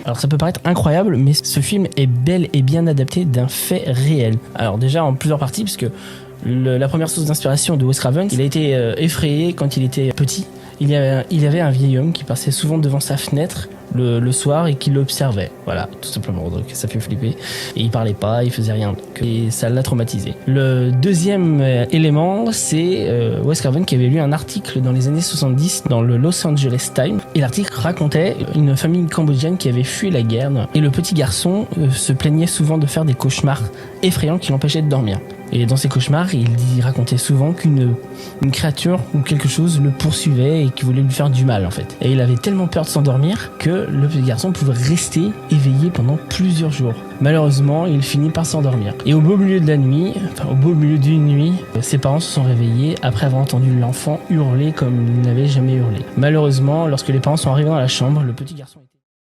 Alors ça peut paraître incroyable, mais ce film est bel et bien adapté d'un fait réel. Alors déjà en plusieurs parties, puisque la première source d'inspiration de Wes Craven, il a été effrayé quand il était petit. Il y avait un vieil homme qui passait souvent devant sa fenêtre le soir et qui l'observait. Voilà, tout simplement. Donc ça fait flipper. Et il parlait pas, il faisait rien. Et ça l'a traumatisé. Le deuxième élément, c'est Wes Craven qui avait lu un article dans les années 70 dans le Los Angeles Times. Et l'article racontait une famille cambodgienne qui avait fui la guerre. Et le petit garçon se plaignait souvent de faire des cauchemars effrayants qui l'empêchaient de dormir. Et dans ces cauchemars, il racontait souvent qu'une créature ou quelque chose le poursuivait et qui voulait lui faire du mal en fait. Et il avait tellement peur de s'endormir que le petit garçon pouvait rester éveillé pendant plusieurs jours. Malheureusement, il finit par s'endormir. Et au beau milieu de la nuit, au beau milieu d'une nuit, ses parents se sont réveillés après avoir entendu l'enfant hurler comme il n'avait jamais hurlé. Malheureusement, lorsque les parents sont arrivés dans la chambre, le petit garçon